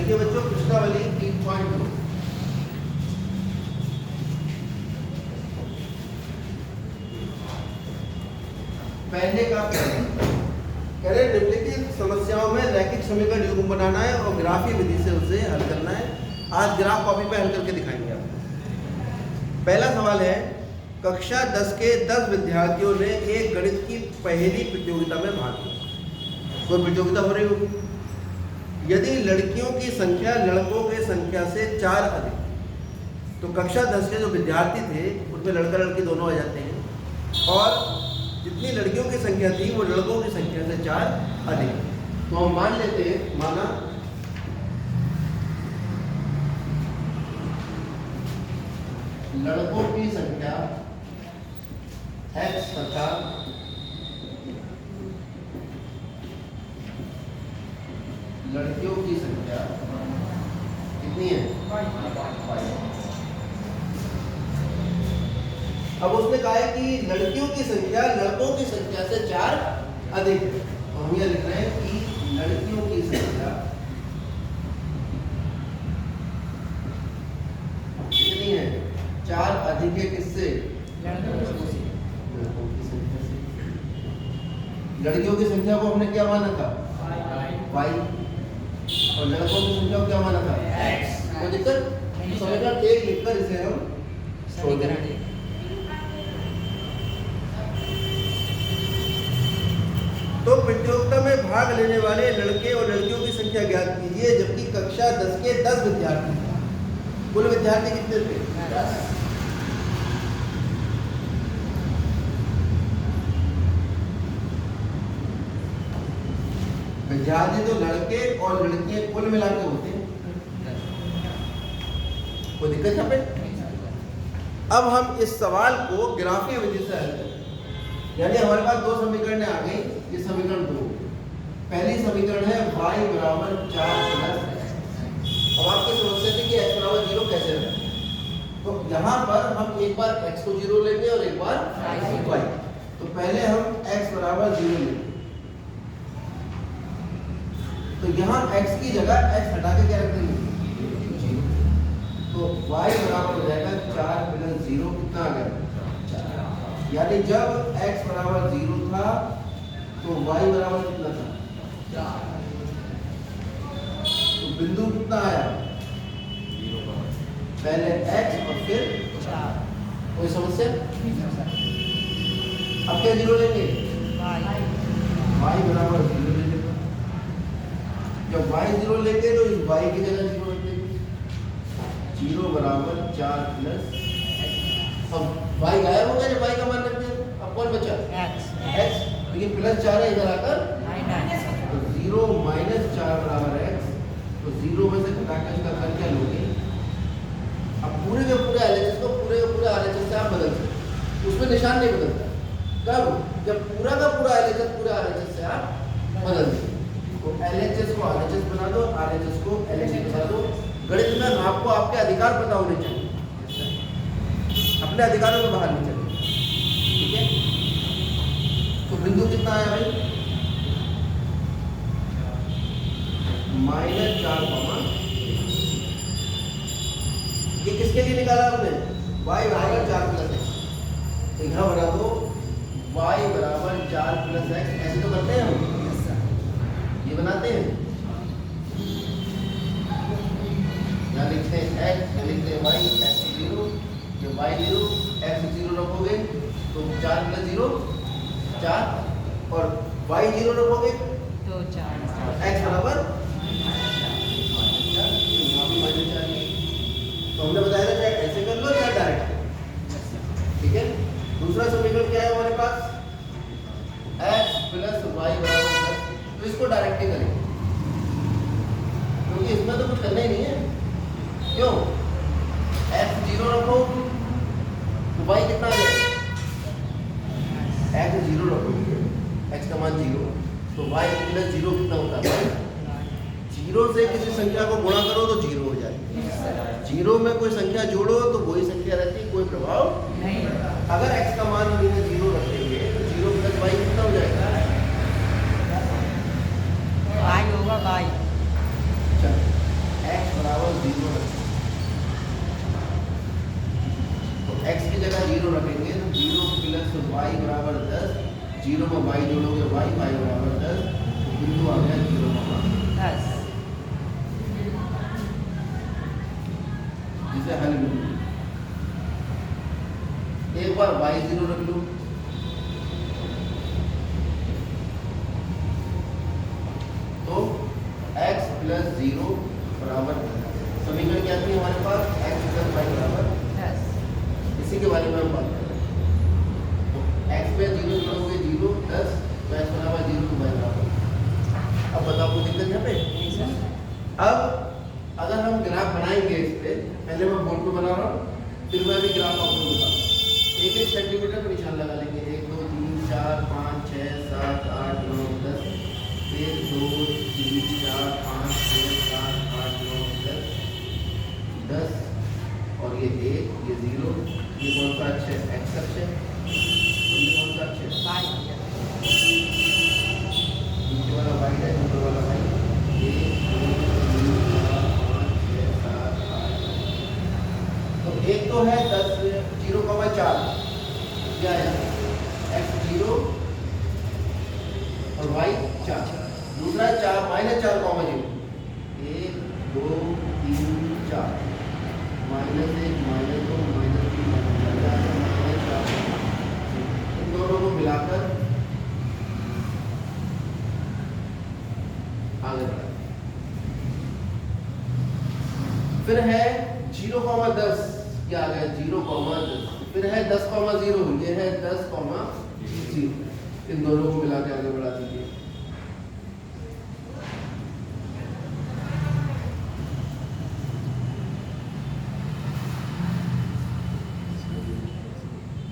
देखिए बच्चों, प्रश्नावली 3.2 पहले का कह रहे निम्नलिखित समस्याओं में रैखिक समीकरण युग्म बनाना है और ग्राफीय विधि से उसे हल करना है। आज ग्राफ कॉपी पे हल करके दिखाएंगे आपको। पहला सवाल है, कक्षा 10 के 10 विद्यार्थियों ने एक गणित की पहेली प्रतियोगिता में भाग लिया। कोई प्रतियोगिता हो रही होगी। यदि लड़कियों की संख्या लड़कों की संख्या से 4 अधिक, तो कक्षा 10 के जो विद्यार्थी थे उनमें लड़का लड़की दोनों आ जाते हैं, और जितनी लड़कियों की संख्या थी वो लड़कों की संख्या से 4 अधिक। तो हम मान लेते हैं, माना लड़कों की संख्या x तथा लड़कियों की संख्या कितनी है? 5। अब उसने कहा है कि लड़कियों की संख्या लड़कों की संख्या से 4 अधिक है। तो हम ये लिख रहे हैं कि लड़कियों की संख्या कितनी है? 4 अधिक है। किससे? लड़कों की संख्या से। लड़कियों की संख्या को हमने क्या माना था? y। और लड़कों की संख्या को क्या माना था? x। कोई दिक्कत? समीकरण 1 लिखकर इसे हम छोड़ देंगे। तो प्रतियोगिता में भाग लेने वाले लड़के और लड़कियों की संख्या ज्ञात कीजिए, जबकि कक्षा 10 के 10 विद्यार्थी थे। कुल विद्यार्थी कितने थे? 10। विद्यार्थी तो लड़के और लड़कियां कुल मिला के होते हैं। कोई दिक्कत यहाँ पे? अब हम इस सवाल को ग्राफीय विधि से हल करें। यानी हमारे पास दो समीकरण आ गई। ये समीकरण 2, पहली समीकरण है y बराबर 4 प्लस x। अब आपकी समस्या थी कि x बराबर 0 कैसे है, तो यहाँ पर हम एक बार x को 0 लेंगे और एक बार y। तो पहले हम x बराबर 0 लेंगे, तो यहाँ x की जगह x हटा के क्या रख देंगे? 0। तो y बराबर हो जाएगा 4 प्लस 0, कितना आ गया? 4। यानी जब x बराबर 0 था तो y बराबर कितना था? 4। तो बिंदु कितना आया? 0। पहले x और फिर 4। कोई समस्या? अब क्या 0 लेंगे? y बराबर 0 ले लेंगे। जब y 0 लेंगे तो इस y की जगह 0 रख देंगे। 0 बराबर 4 प्लस x। अब y गायब हो गया जब y का मान रख दिया। अब कौन बचा? x। लेकिन प्लस 4 है, इधर आकर तो 0 माइनस 4 बराबर x। तो 0 में से घटाकर इसका कर क्या लोगे? अब पूरे के पूरे LHS को पूरे के पूरे RHS से आप बदल सकते, उसमें निशान नहीं बदलता। कब? जब पूरा का पूरा LHS पूरे RHS से आप बदल दें। तो LHS को RHS बना दो, RHS को LHS बना दो। गणित में आपको आपके अधिकार पता होने चाहिए, अपने अधिकारों को बाहर नहीं चाहिए। ठीक है? तो बिंदु कितना आया भाई? -4, ये किसके लिए निकाला हमने? y बराबर 4 प्लस x। तो यहाँ बना दो y बराबर 4 प्लस x। ऐसे तो करते हैं हम, ये बनाते हैं। यहाँ लिखते हैं x, यहाँ लिखते हैं y, x 0, ये y 0, x 0 रखोगे तो 4 प्लस 0 4, और y 0 रखोगे तो 4, x बराबर 4। तो हमने बताया था चाहे ऐसे कर लो या डायरेक्ट। ठीक है? दूसरा समीकरण क्या है हमारे पास? x प्लस y बराबर 10। तो इसको डायरेक्ट ही करेंगे, क्योंकि इसमें तो कुछ करना ही नहीं है। क्यों? x 0 रखो तो y कितना आ जाएगा? x 0 रखोगे, x का मान 0, तो y प्लस 0 कितना होता है? 0 से किसी संख्या को गुणा करो तो 0 हो जाएगा। 0 में कोई संख्या जोड़ो तो वही संख्या रहती है, कोई प्रभाव नहीं पड़ता। अगर x का मान हम 0 रखेंगे तो 0 प्लस y कितना हो जाएगा? y होगा y। y बराबर 10, 0 में y जोड़ोगे y बराबर 10, तो बिंदु आ गया 0,10, जिसे हल बिंदु। एक बार y0 रख लो, तो x प्लस 0 बराबर, समीकरण क्या थी हमारे पास, x प्लस y बराबर 10, इसी के बारे में हम बात कर रहे हैं। तो x पे 0 जोड़ोगे 0, 10, तो x बराबर 0 तो y बराबर। अब बताओ कोई दिक्कत यहाँ पे? अब अगर हम ग्राफ बनाएंगे इस पे, पहले मैं बोर्ड पे बना रहा हूँ, फिर मैं भी ग्राफ आपको बताऊँ। 1-1 सेंटीमीटर पर निशान लगा लेंगे, 1, 2, 3, 4, 5, 6, 7, 8, 9, 10, 1, 2, 3, 4, 5, 6, 7, 8, 9, 10, और ये 1, ये 0, ये कौन सा अक्ष है? x अक्ष है, और ये कौन सा अक्ष है? y। नीचे वाला y है, ऊपर वाला y। 1, 2, 3, 4, 5, 6, 7, 8। तो एक तो है 10, 0,4, क्या है? x 0 और y 4। दूसरा 4 -4, 1, 2, 3, 4, -1, -2, -3, -4, इन दोनों को मिलाकर आगे बढ़ा। फिर है 0,10, क्या आ गया? 0,10। फिर है 10,0, ये है 10,0, इन दोनों को मिला के आगे बढ़ा दीजिए।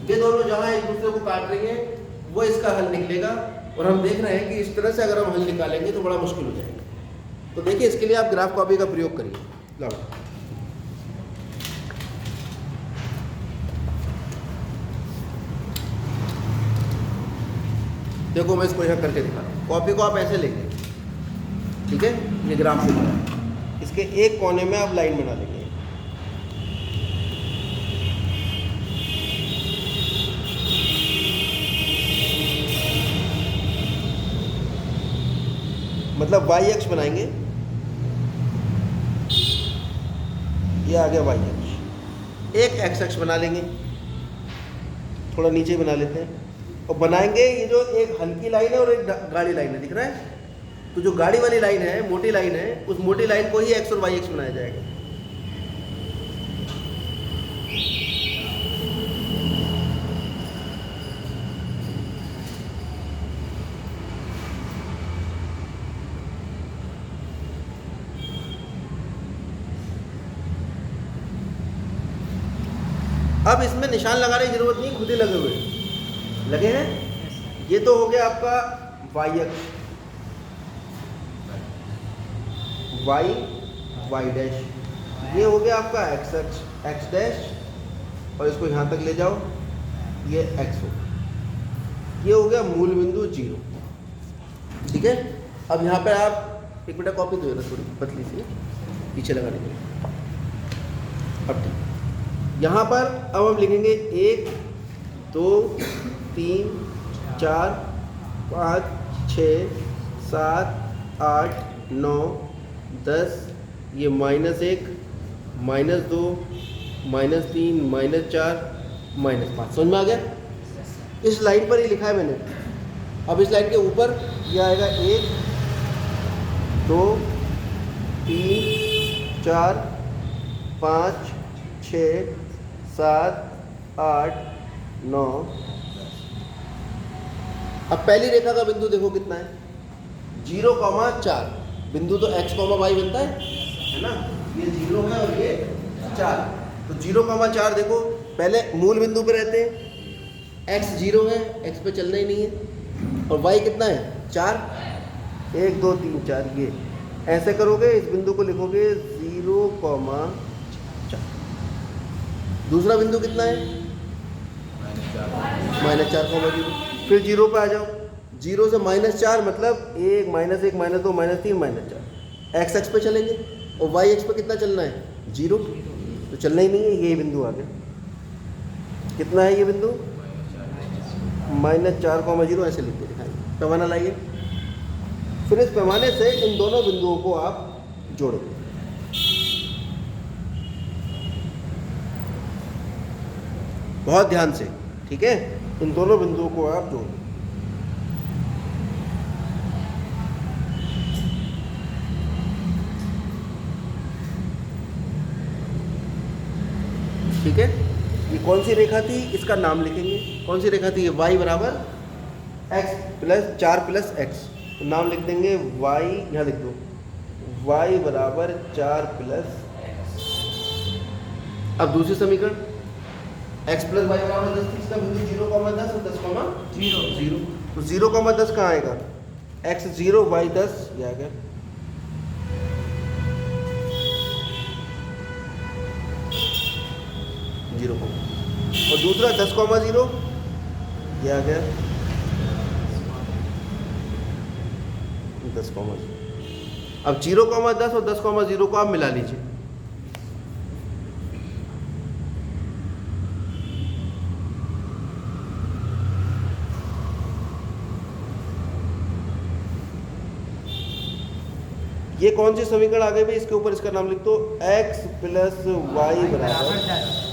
ये दोनों जहां एक दूसरे को काट रही हैं, वो इसका हल निकलेगा। और हम देख रहे हैं कि इस तरह से अगर हम हल निकालेंगे तो बड़ा मुश्किल हो जाएगा। तो देखिए, इसके लिए आप ग्राफ कॉपी का प्रयोग करिए। लाओ, देखो मैं इसको यहाँ करके दिखा रहा हूँ। कॉपी को आप ऐसे लेंगे, ठीक है, ये ग्राफ से बना, इसके एक कोने में आप लाइन बना लेंगे। मतलब y अक्ष बनाएंगे, ये आ गया y अक्ष। एक x अक्ष बना लेंगे, थोड़ा नीचे बना लेते हैं, और बनाएंगे ये जो एक हल्की लाइन है और एक गाढ़ी लाइन है, दिख रहा है? तो जो गाढ़ी वाली लाइन है, मोटी लाइन है, उस मोटी लाइन को ही x और y अक्ष बनाया जाएगा। अब इसमें निशान लगाने की जरूरत नहीं, खुद ही लगे हुए लगे हैं। ये तो हो गया आपका y अक्ष, y डैश। ये हो गया आपका x अक्ष, x डैश, और इसको यहाँ तक ले जाओ, ये x हो। ये हो गया मूल बिंदु 0, ठीक है। अब यहाँ पे आप एक बेटा कॉपी दो ना, थोड़ी पतली सी पीछे लगाने के लिए। अब ठीक, यहाँ पर अब हम लिखेंगे 1, 2, 3, 4, 5, 6, 7, 8, 9, 10, ये -1, -2, -3, -4, -5। समझ में आ गया? इस लाइन पर ही लिखा है मैंने। अब इस लाइन के ऊपर ये आएगा 1, 2, 3, 4, 5, 6, 7, 8, 9। अब पहली रेखा का बिंदु देखो कितना है, 0,4। बिंदु तो x, y बनता है ना? ये 0 है और ये 4, तो 0,4 देखो। पहले मूल बिंदु पे रहते हैं, x 0 है, x पे चलना ही नहीं है, और y कितना है? 4। 1, 2, 3, 4, ये ऐसे करोगे, इस बिंदु को लिखोगे 0,4। दूसरा बिंदु कितना है? -4,0। फिर 0 पे आ जाओ, 0 से -4 मतलब 1, -1, -2, -3, -4। x अक्ष पे चलेंगे, और y अक्ष पे कितना चलना है? 0, तो चलना ही नहीं है। ये बिंदु आ गया। कितना है ये बिंदु? -4,0 ऐसे लिख के दिखाएंगे। पैमाना लाइए, फिर इस पैमाने से इन दोनों बिंदुओं को आप जोड़ेंगे। बहुत ध्यान से, ठीक है, इन दोनों बिंदुओं को आप जोड़ेंगे। ठीक है, ये कौन सी रेखा थी, इसका नाम लिखेंगे। कौन सी रेखा थी? ये y बराबर x प्लस 4 प्लस x, तो नाम लिख देंगे y, यहाँ लिख दो y बराबर 4 प्लस x। अब दूसरी समीकरण x प्लस y बराबर 10 थी, इसका बिंदु 0,10 और 10,0 तो 0,10 कहाँ आएगा? x 0 y 10, ये आ गया। और दूसरा 10,0 ये आ गया 10,0। अब 0,10 और 10,0 को आप मिला लीजिए। ये कौन सी समीकरण आ गई भाई? इसके ऊपर इसका नाम लिख दो x प्लस वाई बराबर।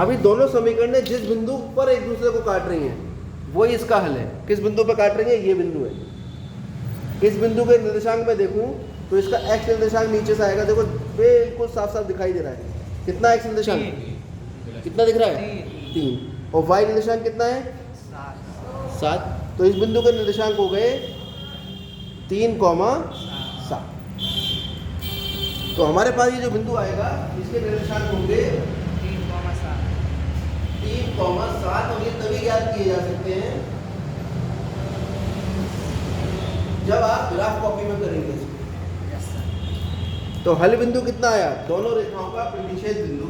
अभी दोनों समीकरणें जिस बिंदु पर एक दूसरे को काट रही हैं वही इसका हल है। किस बिंदु पर काट रही है? ये बिंदु है। इस बिंदु के निर्देशांक में देखूं तो इसका x निर्देशांक नीचे से आएगा, देखो बिल्कुल साफ साफ दिखाई दे रहा है। कितना x निर्देशांक? कितना दिख रहा है? 3। और y निर्देशांक कितना है? 7। तो इस बिंदु के निर्देशांक हो गए 3,7। तो हमारे पास ये जो बिंदु आएगा इसके निर्देशांक होंगे 3,7 और ये तभी ज्ञात किए जा सकते हैं जब आप ग्राफ कॉपी में करेंगे। तो हल बिंदु कितना आया? दोनों रेखाओं का प्रतिच्छेद बिंदु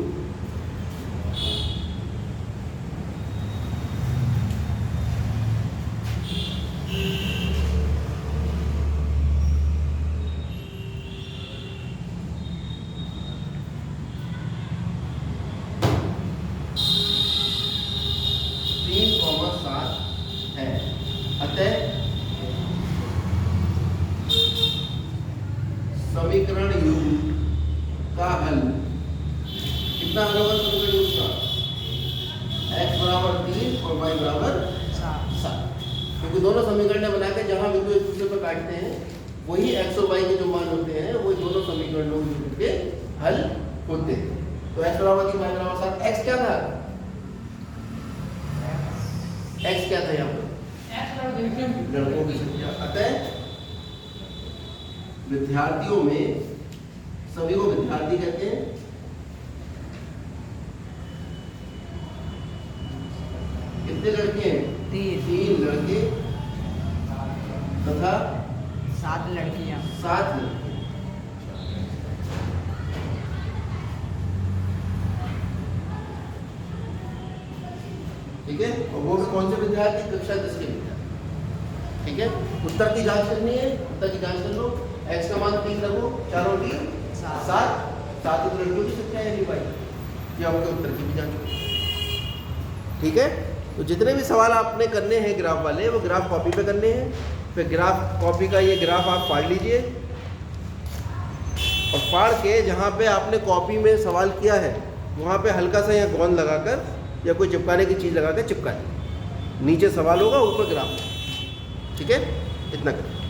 समीकरण u का हल कितना होगा? समीकरण u का x बराबर 3 और y बराबर 7, क्योंकि दोनों समीकरण बना के जहां बिंदु एक दूसरे पर काटते हैं वही x और y के जो मान होते हैं वो दोनों समीकरणों के हल होते हैं। तो x बराबर 3 y बराबर 7, x क्या था? x क्या था यहाँ पर? लड़कों की संख्या। अतः विद्यार्थियों में, सभी को विद्यार्थी कहते हैं, कितने लड़के हैं? 3 लड़के तथा 7 लड़कियां। 7 लड़के। ठीक है, और वो भी कौन से विद्यार्थी? कक्षा 10 के विद्यार्थी। ठीक है, उत्तर की जांच करनी है, उत्तर की जांच कर लो। x का मान 3 रखो, 4 और 3 7, 7 लड़कियों की संख्या है भाई, ये आपके उत्तर की भी जांच करो। ठीक है, तो जितने भी सवाल आपने करने हैं ग्राफ वाले, वो ग्राफ कॉपी पे करने हैं। फिर ग्राफ कॉपी का ये ग्राफ आप फाड़ लीजिए और फाड़ के जहाँ पे आपने कॉपी में सवाल किया है वहाँ पे हल्का सा यहाँ गोंद लगाकर या कोई चिपकाने की चीज़ लगा कर चिपका लीजिए। नीचे सवाल होगा, ऊपर ग्राफ। ठीक है, इतना करें।